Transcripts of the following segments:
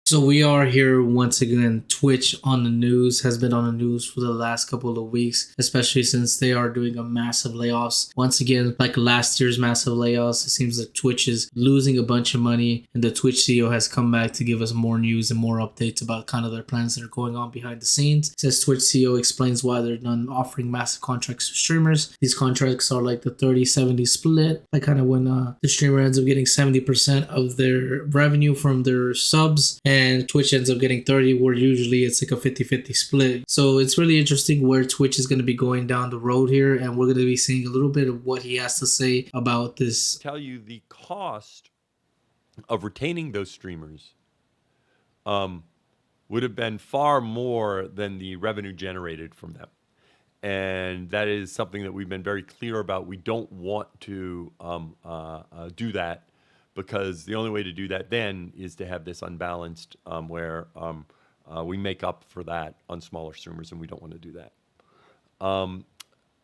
So we are here once again. Twitch on the news has been on the news for the last couple of weeks, especially since they are doing a massive layoffs. Once again, like last year's massive layoffs, it seems that Twitch is losing a bunch of money, and the Twitch CEO has come back to give us more news and more updates about kind of their plans that are going on behind the scenes. It says Twitch CEO explains why they're not offering massive contracts to streamers. These contracts are like the 30-70 split, like kind of when the streamer ends up getting 70% of their revenue from their subs and Twitch ends up getting 30, where usually it's like a 50-50 split. So it's really interesting where Twitch is going to be going down the road here, and we're going to be seeing a little bit of what he has to say about this. Tell you the cost of retaining those streamers would have been far more than the revenue generated from them. And that is something that we've been very clear about. We don't want to do that, because the only way to do that then is to have this unbalanced where we make up for that on smaller streamers, and we don't want to do that.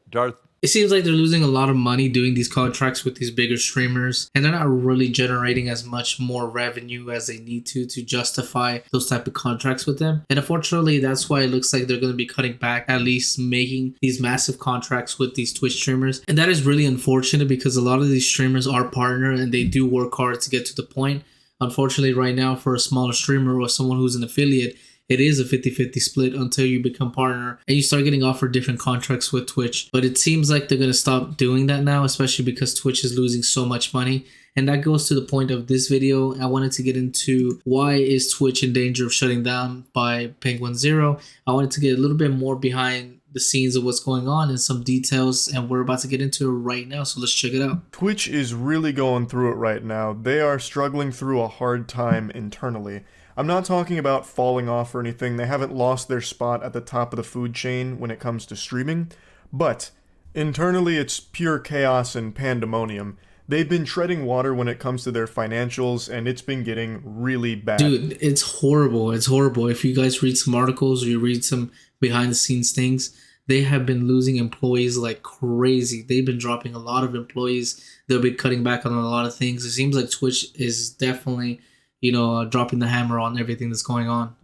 Darth? It seems like they're losing a lot of money doing these contracts with these bigger streamers, and they're not really generating as much more revenue as they need to justify those type of contracts with them. And unfortunately, that's why it looks like they're going to be cutting back, at least making these massive contracts with these Twitch streamers. And that is really unfortunate, because a lot of these streamers are partner and they do work hard to get to the point. Unfortunately, right now, for a smaller streamer or someone who's an affiliate, it is a 50-50 split until you become partner and you start getting offered different contracts with Twitch. But it seems like they're going to stop doing that now, especially because Twitch is losing so much money. And that goes to the point of this video. I wanted to get into why is Twitch in danger of shutting down by Penguin Zero. I wanted to get a little bit more behind the scenes of what's going on and some details, and we're about to get into it right now, so let's check it out. Twitch is really going through it right now. They are struggling through a hard time internally. I'm not talking about falling off or anything. They haven't lost their spot at the top of the food chain when it comes to streaming, but internally it's pure chaos and pandemonium. They've been treading water when it comes to their financials, and it's been getting really bad. Dude, it's horrible. It's horrible. If you guys read some articles or you read some behind the scenes things, they have been losing employees like crazy. They've been dropping a lot of employees. They'll be cutting back on a lot of things. It seems like Twitch is definitely, dropping the hammer on everything that's going on.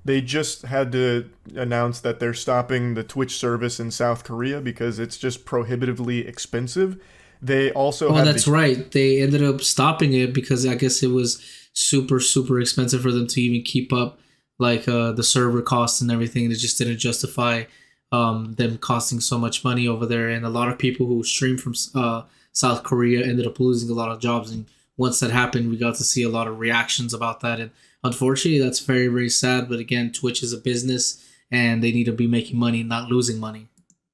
They just had to announce that they're stopping the Twitch service in South Korea because it's just prohibitively expensive. They also that's right. They ended up stopping it because I guess it was super, super expensive for them to even keep up like the server costs and everything. It just didn't justify them costing so much money over there. And a lot of people who stream from South Korea ended up losing a lot of jobs. And once that happened, we got to see a lot of reactions about that. And unfortunately, that's very, very sad. But again, Twitch is a business and they need to be making money, not losing money.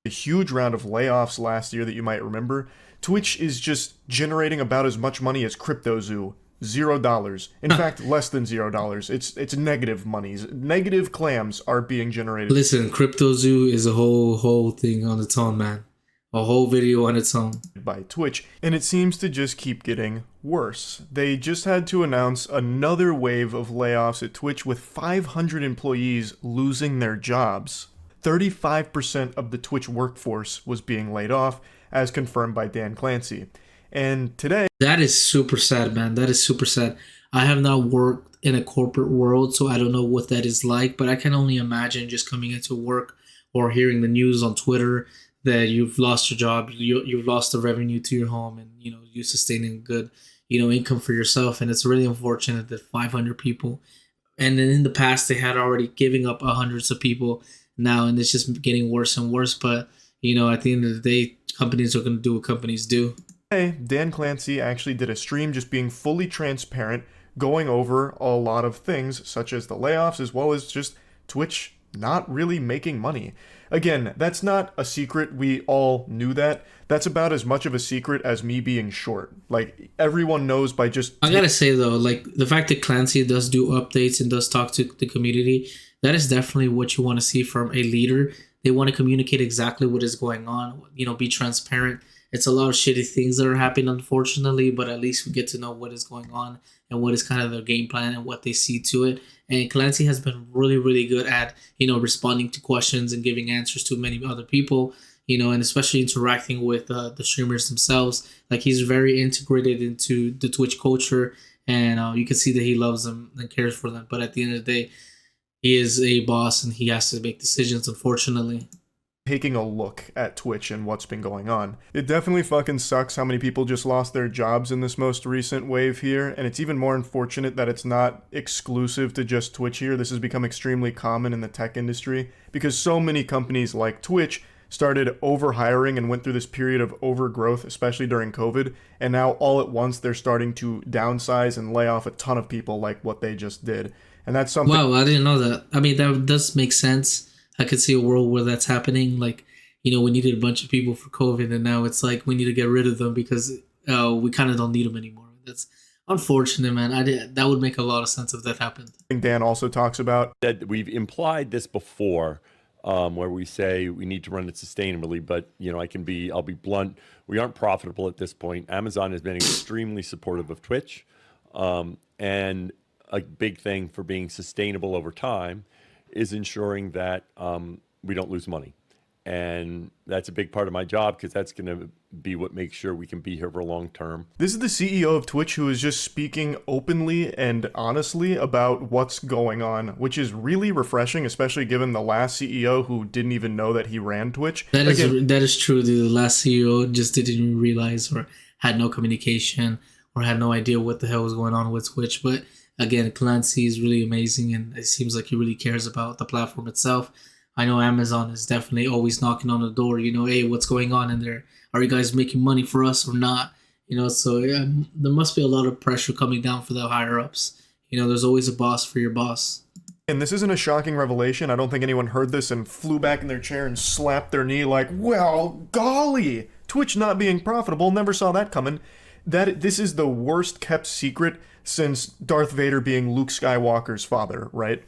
A huge round of layoffs last year that you might remember. Twitch is just generating about as much money as CryptoZoo. $0. In fact, less than $0. It's negative monies. Negative clams are being generated. Listen, CryptoZoo is a whole thing on its own, man. A whole video on its own. By Twitch, and it seems to just keep getting worse. They just had to announce another wave of layoffs at Twitch, with 500 employees losing their jobs. 35% of the Twitch workforce was being laid off, as confirmed by Dan Clancy. And today... That is super sad, man. That is super sad. I have not worked in a corporate world, so I don't know what that is like, but I can only imagine just coming into work or hearing the news on Twitter that you've lost your job, you've lost the revenue to your home, and you sustaining good income for yourself. And it's really unfortunate that 500 people, and then in the past they had already giving up hundreds of people now, and it's just getting worse and worse. But at the end of the day, companies are going to do what companies do. Hey, Dan Clancy actually did a stream just being fully transparent, going over a lot of things such as the layoffs, as well as just Twitch not really making money. Again, that's not a secret. We all knew that. That's about as much of a secret as me being short. Like, everyone knows by just... I gotta say, though, like, the fact that Clancy does do updates and does talk to the community, that is definitely what you want to see from a leader. They want to communicate exactly what is going on, be transparent. It's a lot of shitty things that are happening, unfortunately, but at least we get to know what is going on and what is kind of their game plan and what they see to it. And Clancy has been really, really good at, responding to questions and giving answers to many other people, and especially interacting with the streamers themselves. Like, he's very integrated into the Twitch culture and you can see that he loves them and cares for them. But at the end of the day, he is a boss and he has to make decisions, unfortunately. Taking a look at Twitch and what's been going on. It definitely fucking sucks how many people just lost their jobs in this most recent wave here, and it's even more unfortunate that it's not exclusive to just Twitch here. This has become extremely common in the tech industry because so many companies like Twitch started overhiring and went through this period of overgrowth, especially during COVID, and now all at once they're starting to downsize and lay off a ton of people like what they just did. And that's something... Wow, I didn't know that. I mean, that does make sense. I could see a world where that's happening. Like, we needed a bunch of people for COVID, and now it's like we need to get rid of them because we kind of don't need them anymore. That's unfortunate, man. That would make a lot of sense if that happened. Dan also talks about that we've implied this before, where we say we need to run it sustainably. But I'll be blunt. We aren't profitable at this point. Amazon has been extremely supportive of Twitch, and a big thing for being sustainable over time is ensuring that we don't lose money. And that's a big part of my job because that's going to be what makes sure we can be here for long term. This is the CEO of Twitch who is just speaking openly and honestly about what's going on, which is really refreshing, especially given the last CEO who didn't even know that he ran Twitch. That is true. The last CEO just didn't even realize or had no communication or had no idea what the hell was going on with Twitch. But again, Clancy is really amazing, and it seems like he really cares about the platform itself. I know Amazon is definitely always knocking on the door, hey, what's going on in there? Are you guys making money for us or not? So yeah, there must be a lot of pressure coming down for the higher-ups. There's always a boss for your boss. And this isn't a shocking revelation. I don't think anyone heard this and flew back in their chair and slapped their knee like, well, golly, Twitch not being profitable, never saw that coming. This is the worst kept secret since Darth Vader being Luke Skywalker's father, right?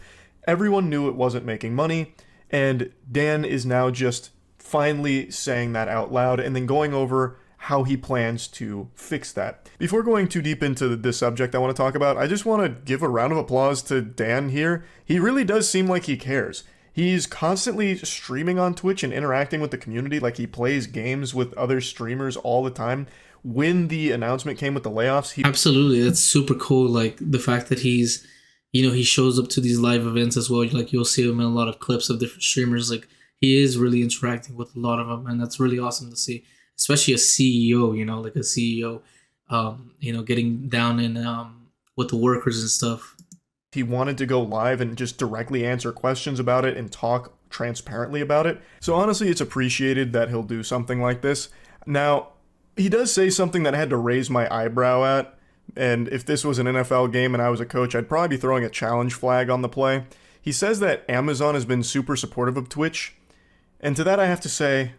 Everyone knew it wasn't making money, and Dan is now just finally saying that out loud and then going over how he plans to fix that. Before going too deep into this subject I want to talk about, I just want to give a round of applause to Dan here. He really does seem like he cares. He's constantly streaming on Twitch and interacting with the community, like he plays games with other streamers all the time. When the announcement came with the layoffs, absolutely, that's super cool. Like the fact that he's, he shows up to these live events as well. Like you'll see him in a lot of clips of different streamers. Like he is really interacting with a lot of them, and that's really awesome to see. Especially a CEO, like a CEO, getting down in with the workers and stuff. He wanted to go live and just directly answer questions about it and talk transparently about it. So honestly, it's appreciated that he'll do something like this. Now, he does say something that I had to raise my eyebrow at, and if this was an NFL game and I was a coach, I'd probably be throwing a challenge flag on the play. He says that Amazon has been super supportive of Twitch, and to that I have to say,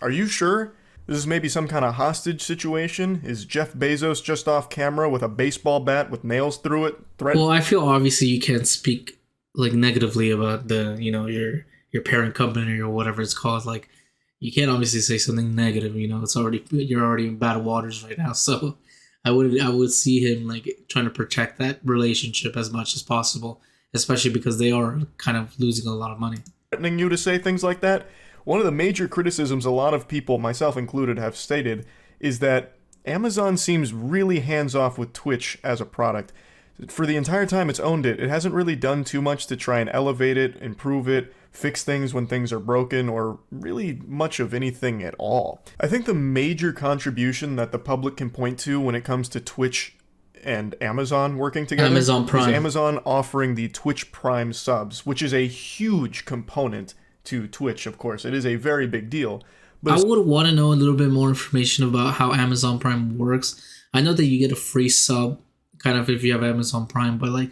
are you sure? This is maybe some kind of hostage situation? Is Jeff Bezos just off camera with a baseball bat with nails through it? Well, I feel obviously you can't speak like negatively about the, your parent company or whatever it's called. Like, you can't obviously say something negative. You're already in bad waters right now. So I would see him like trying to protect that relationship as much as possible, especially because they are kind of losing a lot of money. Threatening you to say things like that. One of the major criticisms a lot of people, myself included, have stated is that Amazon seems really hands-off with Twitch as a product. For the entire time it's owned it, it hasn't really done too much to try and elevate it, improve it, fix things when things are broken, or really much of anything at all. I think the major contribution that the public can point to when it comes to Twitch and Amazon working together Amazon Prime. is Amazon offering the Twitch Prime subs, which is a huge component to Twitch, of course. It is a very big deal. But I would want to know a little bit more information about how Amazon Prime works. I know that you get a free sub, kind of if you have Amazon Prime, but like,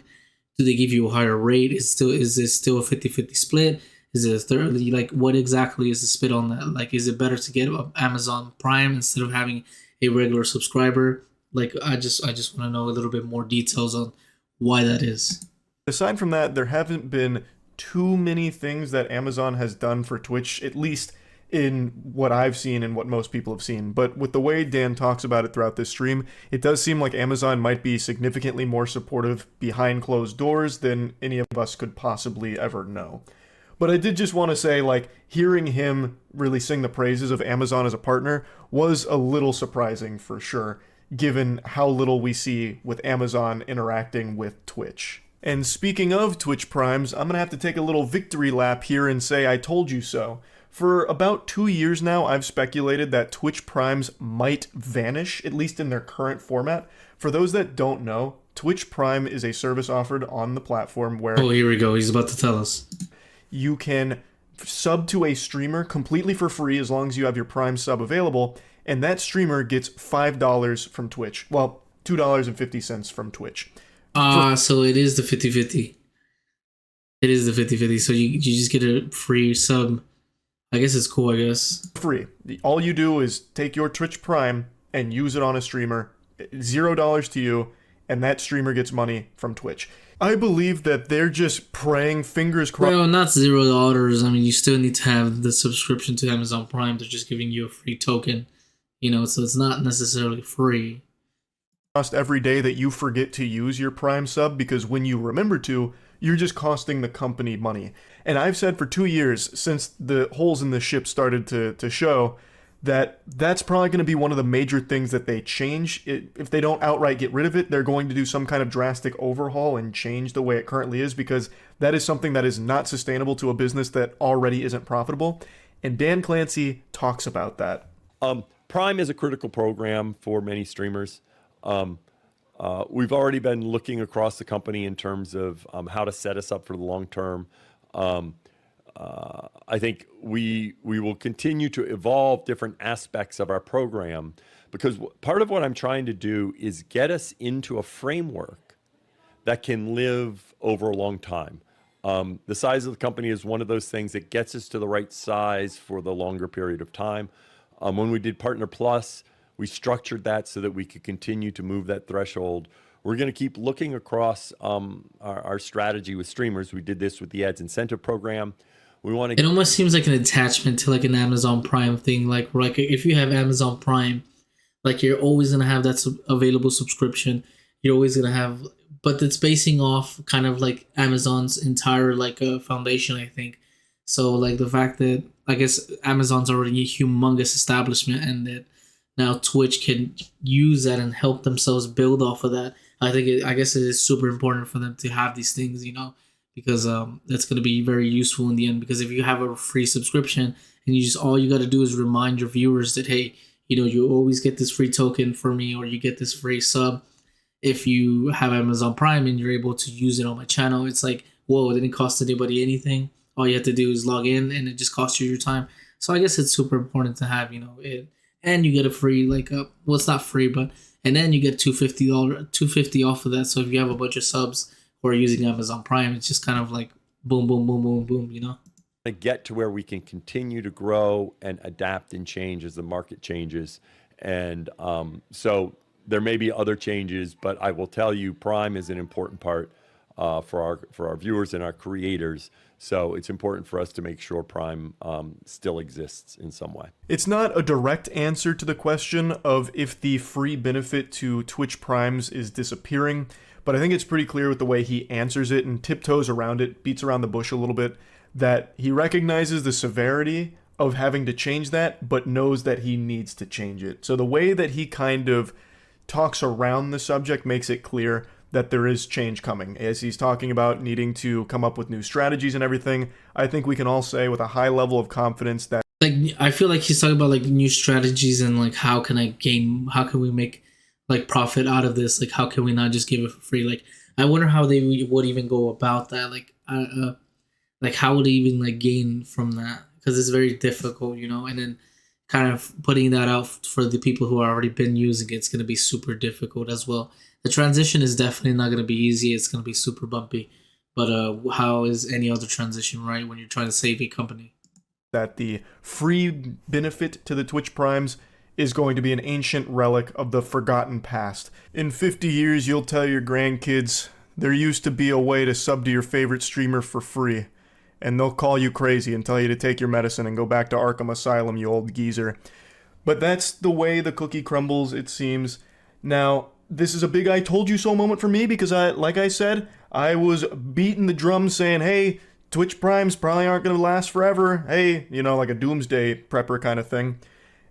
do they give you a higher rate? Is it still a 50-50 split? Is it a third? Like, what exactly is the split on that? Like, is it better to get Amazon Prime instead of having a regular subscriber? Like, I just want to know a little bit more details on why that is. Aside from that, there haven't been too many things that Amazon has done for Twitch, at least in what I've seen and what most people have seen. But with the way Dan talks about it throughout this stream, it does seem like Amazon might be significantly more supportive behind closed doors than any of us could possibly ever know. But I did just want to say, like, hearing him really sing the praises of Amazon as a partner was a little surprising for sure. given how little we see with Amazon interacting with Twitch. And speaking of Twitch Primes, I'm going to have to take a little victory lap here and say I told you so. For about 2 years now, I've speculated that Twitch Primes might vanish, at least in their current format. For those that don't know, Twitch Prime is a service offered on the platform where... Oh, here we go. He's about to tell us. You can sub to a streamer completely for free as long as you have your Prime sub available, and that streamer gets $5 from Twitch. Well, $2.50 from Twitch. So it is the 50-50. It is the 50-50. So you just get a free sub. I guess it's cool, I guess. Free. All you do is take your Twitch Prime and use it on a streamer. $0 to you, and that streamer gets money from Twitch. I believe that they're just praying, fingers crossed. Well, not $0. I mean, you still need to have the subscription to Amazon Prime. They're just giving you a free token, so it's not necessarily free. Every day that you forget to use your Prime sub, because when you remember to, you're just costing the company money. And I've said for 2 years, since the holes in the ship started to show, that that's probably going to be one of the major things that they change. If they don't outright get rid of it, they're going to do some kind of drastic overhaul and change the way it currently is, because that is something that is not sustainable to a business that already isn't profitable. And Dan Clancy talks about that. Prime is a critical program for many streamers. We've already been looking across the company in terms of how to set us up for the long term. I think we will continue to evolve different aspects of our program, because part of what I'm trying to do is get us into a framework that can live over a long time. The size of the company is one of those things that gets us to the right size for the longer period of time. When we did Partner Plus, we structured that so that we could continue to move that threshold. We're going to keep looking across our strategy with streamers. We did this with the ads incentive program. We want to. It almost seems like an attachment to like an Amazon Prime thing. Like if you have Amazon Prime, like you're always gonna have that available subscription. You're always gonna have, but it's basing off kind of like Amazon's entire foundation, I think. So like the fact that I guess Amazon's already a humongous establishment, and that now Twitch can use that and help themselves build off of that. I guess it is super important for them to have these things, because that's going to be very useful in the end. Because if you have a free subscription and all you got to do is remind your viewers that, hey, you always get this free token for me, or you get this free sub if you have Amazon Prime and you're able to use it on my channel. It's like, whoa, it didn't cost anybody anything. All you have to do is log in, and it just costs you your time. So I guess it's super important to have, it. And you get a free, it's not free, but, and then you get $250 off of that. So if you have a bunch of subs who are using Amazon Prime, it's just kind of like boom, boom, boom, boom, boom, To get to where we can continue to grow and adapt and change as the market changes. And so there may be other changes, but I will tell you, Prime is an important part for our viewers and our creators. So it's important for us to make sure Prime still exists in some way. It's not a direct answer to the question of if the free benefit to Twitch Primes is disappearing, but I think it's pretty clear with the way he answers it and tiptoes around it, beats around the bush a little bit, that he recognizes the severity of having to change that, but knows that he needs to change it. So the way that he kind of talks around the subject makes it clear that there is change coming. As he's talking about needing to come up with new strategies and everything, I think we can all say with a high level of confidence that I feel like he's talking about new strategies and how can we make profit out of this? How can we not just give it for free? I wonder how they would even go about that. How would they even gain from that? Because it's very difficult, and then kind of putting that out for the people who have already been using it, it's going to be super difficult as well. The transition is definitely not going to be easy. It's going to be super bumpy. But how is any other transition, right, when you're trying to save a company? That the free benefit to the Twitch Primes is going to be an ancient relic of the forgotten past. In 50 years, you'll tell your grandkids there used to be a way to sub to your favorite streamer for free. And they'll call you crazy and tell you to take your medicine and go back to Arkham Asylum, you old geezer. But that's the way the cookie crumbles, it seems. Now, this is a big I told you so moment for me, because like I said, I was beating the drum saying, hey, Twitch Primes probably aren't going to last forever. Hey, like a doomsday prepper kind of thing.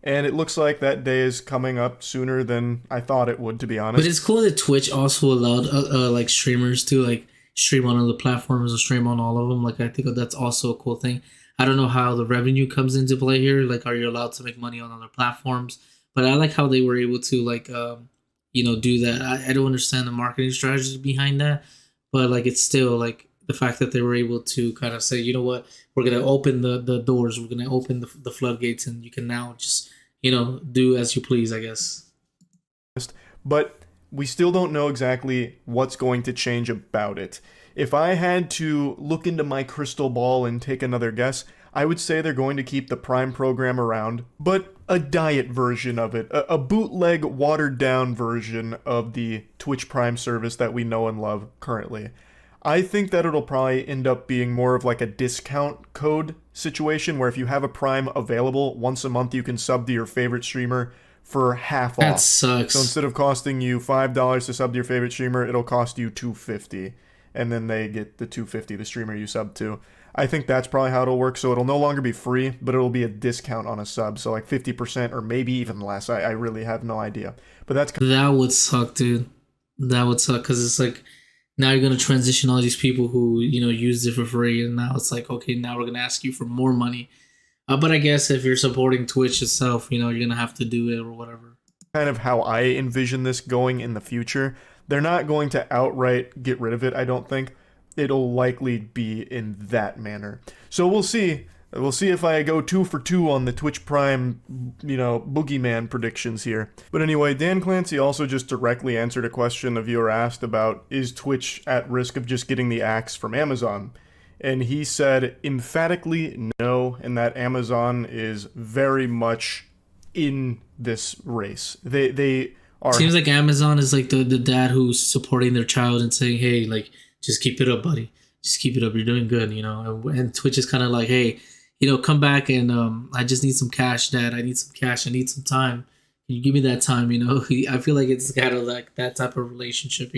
And it looks like that day is coming up sooner than I thought it would, to be honest. But it's cool that Twitch also allowed like streamers to like stream on other platforms or stream on all of them. Like I think that's also a cool thing. I don't know how the revenue comes into play here. Like, are you allowed to make money on other platforms? But I like how they were able to like do that. I don't understand the marketing strategy behind that, but like it's still like the fact that they were able to kind of say, you know what, we're gonna open the doors, we're gonna open the floodgates, and you can now just do as you please, I guess. But we still don't know exactly what's going to change about it. If I had to look into my crystal ball and take another guess, I would say they're going to keep the Prime program around, but a diet version of it, a bootleg, watered-down version of the Twitch Prime service that we know and love currently. I think that it'll probably end up being more of like a discount code situation where if you have a Prime available, once a month you can sub to your favorite streamer for half off. That sucks. So instead of costing you $5 to sub to your favorite streamer, it'll cost you $2.50, and then they get the $2.50 the streamer you sub to. I think that's probably how it'll work. So it'll no longer be free, but it'll be a discount on a sub, so like 50% or maybe even less. I really have no idea. But that would suck, dude. That would suck because it's like now you're gonna transition all these people who used it for free, and now it's like, okay, now we're gonna ask you for more money. But I guess if you're supporting Twitch itself, you're gonna have to do it or whatever. Kind of how I envision this going in the future. They're not going to outright get rid of it, I don't think. It'll likely be in that manner. So we'll see. We'll see if I go 2 for 2 on the Twitch Prime, boogeyman predictions here. But anyway, Dan Clancy also just directly answered a question a viewer asked about, is Twitch at risk of just getting the axe from Amazon? And he said emphatically no, and that Amazon is very much in this race. They are... Seems like Amazon is like the dad who's supporting their child and saying, hey, like, just keep it up, buddy. Just keep it up. You're doing good, And Twitch is kind of like, hey, come back and I just need some cash, Dad. I need some cash. I need some time. Can you give me that time, I feel like it's kind of like that type of relationship,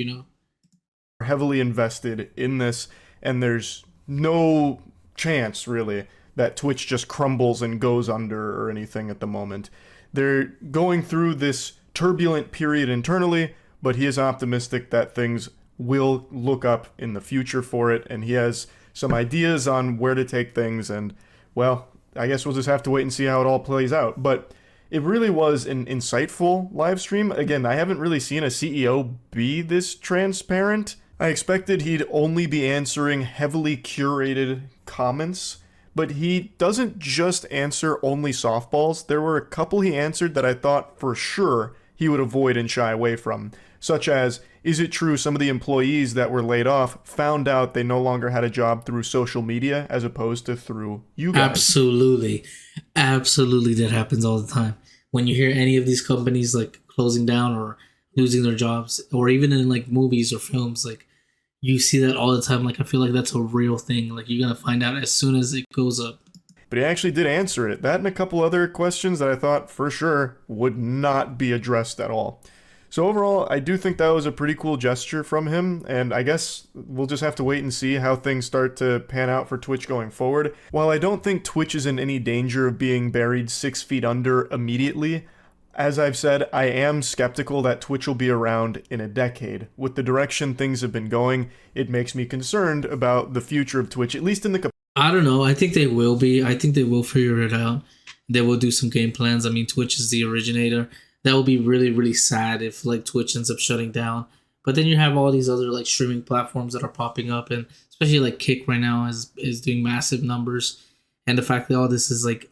Heavily invested in this, and there's no chance, really, that Twitch just crumbles and goes under or anything at the moment. They're going through this turbulent period internally, but he is optimistic that things will look up in the future for it, and he has some ideas on where to take things, and, well, I guess we'll just have to wait and see how it all plays out. But it really was an insightful live stream. Again, I haven't really seen a CEO be this transparent. I expected he'd only be answering heavily curated comments, but he doesn't just answer only softballs. There were a couple he answered that I thought for sure he would avoid and shy away from, such as, is it true some of the employees that were laid off found out they no longer had a job through social media as opposed to through you guys? Absolutely. Absolutely, that happens all the time. When you hear any of these companies like closing down or losing their jobs, or even in like movies or films, like you see that all the time. Like I feel like that's a real thing. Like you're gonna find out as soon as it goes up. But he actually did answer it. That and a couple other questions that I thought for sure would not be addressed at all. So overall, I do think that was a pretty cool gesture from him, and I guess we'll just have to wait and see how things start to pan out for Twitch going forward. While I don't think Twitch is in any danger of being buried 6 feet under immediately, as I've said, I am skeptical that Twitch will be around in a decade. With the direction things have been going, it makes me concerned about the future of Twitch, at least in the... I don't know. I think they will be. I think they will figure it out. They will do some game plans. I mean, Twitch is the originator. That would be really, really sad if like Twitch ends up shutting down. But then you have all these other like streaming platforms that are popping up, and especially like Kick right now is doing massive numbers. And the fact that all this is like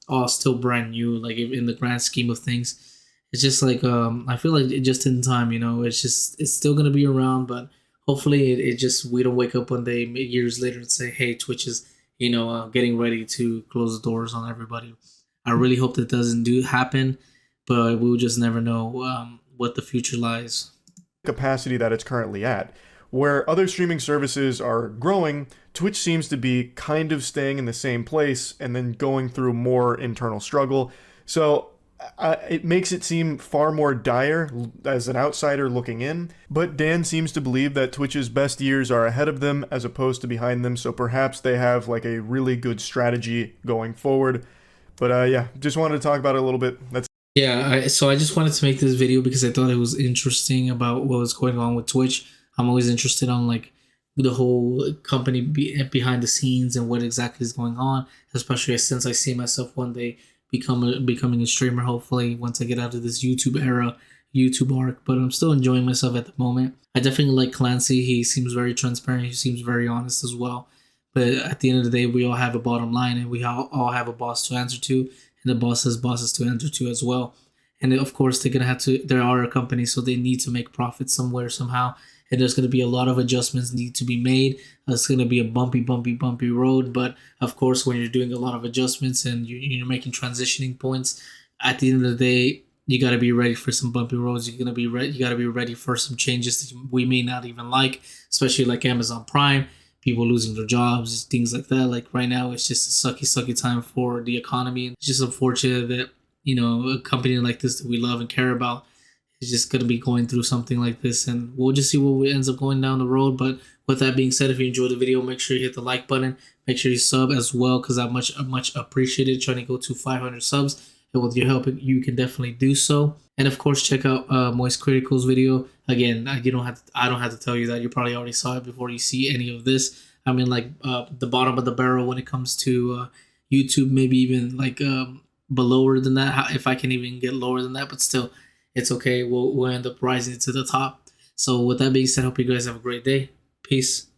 all still brand new, like in the grand scheme of things, it's just like I feel like it just in time, it's still gonna be around, but hopefully it just we don't wake up one day years later and say, hey, Twitch is getting ready to close the doors on everybody. I really hope that doesn't happen. But we'll just never know what the future lies. Capacity that it's currently at. Where other streaming services are growing, Twitch seems to be kind of staying in the same place and then going through more internal struggle. So it makes it seem far more dire as an outsider looking in. But Dan seems to believe that Twitch's best years are ahead of them as opposed to behind them. So perhaps they have like a really good strategy going forward. But yeah, just wanted to talk about it a little bit. That's Yeah, so I just wanted to make this video because I thought it was interesting about what was going on with Twitch. I'm always interested on like the whole company behind the scenes and what exactly is going on, especially since I see myself one day becoming a streamer. Hopefully, once I get out of this YouTube era, YouTube arc. But I'm still enjoying myself at the moment. I definitely like Clancy. He seems very transparent. He seems very honest as well. But at the end of the day, we all have a bottom line, and we all have a boss to answer to, and the boss has bosses to answer to as well. And of course, they're gonna have to. There are a company, so they need to make profits somewhere somehow. And there's gonna be a lot of adjustments need to be made. It's gonna be a bumpy road. But of course, when you're doing a lot of adjustments and you're making transitioning points, at the end of the day, you got to be ready for some bumpy roads. You're gonna be ready. You got to be ready for some changes that we may not even like, especially like Amazon Prime, people losing their jobs, things like that. Like right now, it's just a sucky time for the economy. It's just unfortunate that a company like this that we love and care about is just going to be going through something like this, and we'll just see what ends up going down the road. But with that being said, if you enjoyed the video, make sure you hit the like button, make sure you sub as well, because I much appreciate it, trying to go to 500 subs, and with your help you can definitely do so. And of course, check out Moist Critical's video. Again, I don't have to tell you that. You probably already saw it before you see any of this. I mean, like the bottom of the barrel when it comes to YouTube, maybe even like below than that, if I can even get lower than that. But still, it's okay. We'll end up rising to the top. So with that being said, hope you guys have a great day. Peace.